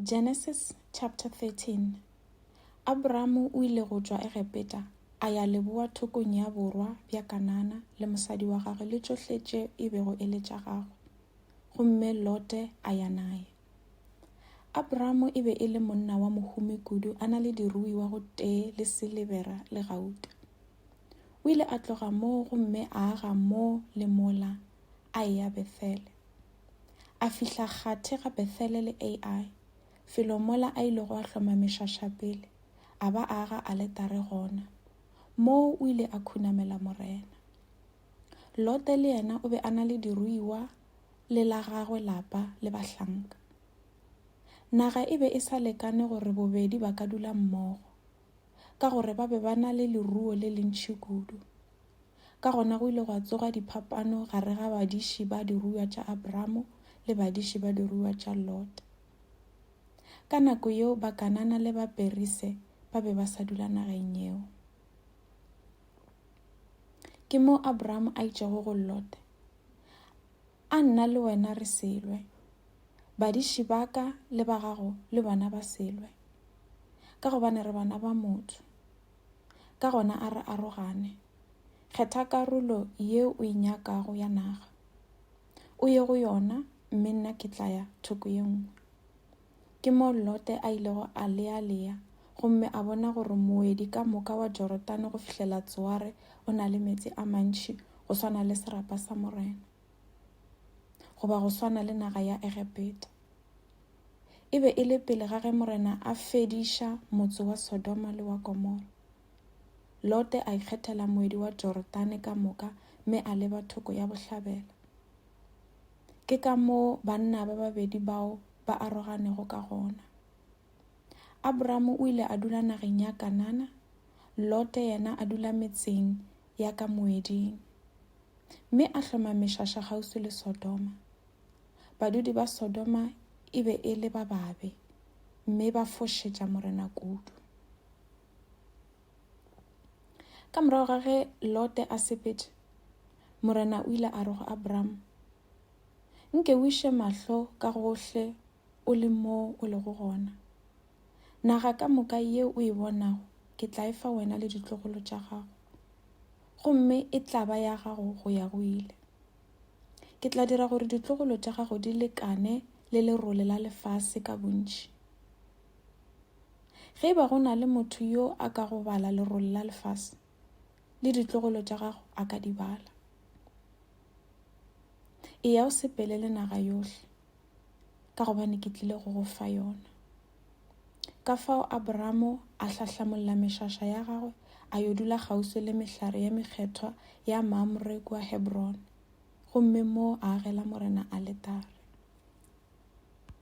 Genesis chapter 13. Abramu o ile go tšwa Egepeta a ya leboa thokong ya borwa bja Kanana le mosadi wa gagwe le tšohle tše e bego e le tša gagwe. Gomme Lote a ya naye. Abramu e be e le monna wa mohumi kudu, a na le diruiwa go tee le silebera le gauta. O ile a tloga moo gomme a aga moo le mola a eya Bethele. A fihla kgathe ga Bethele le Ai, felo mola a ilego a hloma mešaša pele, a ba aga a letare gona. Moo o ile a khunamela morena. Lote le yena o be a na le diruiwa le la gagwe lapa le bahlanka. Naga e be e sa lekane gore bobedi ba ka dula mmogo, ka gore ba be ba na le leruo le lentši kudu. Ka gona go ile go a tsoga diphapano gare ga badiši ba diruiwa tša Abramu le badiši ba diruiwa tša Lote. Ka nako yeo Bakanana le Baperise ba be ba sa dula nageng yeo. Ke moo Abramu a itšego go Lote, a nna le wena re selwe, badiši ba ka le ba gago le bona ba selwe, ka gobane re bana ba motho. Ka gona a re arogane, kgetha karolo yeo o inyakago ya naga, o ye go yona, mme nna ke tla ya thoko ye nngwe. Ke moo Lote a ilego a lea gomme a bona gore moedi ka moka wa Jorodane go fihlela Tsoare o na le metsi a mantši go swana le serapa sa morena, goba go swana le naga ya Egepeta. E be e le pele ga ge morena a fediša motse wa Sodoma le wa Gomora. Lote a ikgethela moedi wa Jorodane ka moka, mme a leba thoko ya bohlabela. Ke ka moo banna ba babedi bao ba aroganego ka gona. Abramu o ile a dula nageng ya Kanana, Lote yena a dula metseng ya ka moeding, mme a hloma mešaša kgauswi le Sodoma. Badudi ba Sodoma e be e le ba babe, mme ba fošetša morena kudu. Ka morago ga ge Lote a sepetše, morena o ile a re go Abramu, nke o iše mahlo ka gohle o le moo o lego gona. Naga ka moka yeo o e bonago ke tla efa wena le ditlogolo tša gago, gomme e tla ba ya gago go ya go ile. Ke tla dira gore ditlogolo tša gago di lekane le lerole la lefase ka bontši. Ge ba go na le motho yo a ka go bala lerole la lefase, le ditlogolo tša gago a ka di bala. E ya o sepele le naga yohle, ka gobane ke tlile go go fa yona. Ka fao Abramu a hlahlamolla mešaša ya gagwe, a yo dula kgauswi le mehlare ya mekgethwa ya Mamre kua Hebron, gomme moo a agela morena a letare.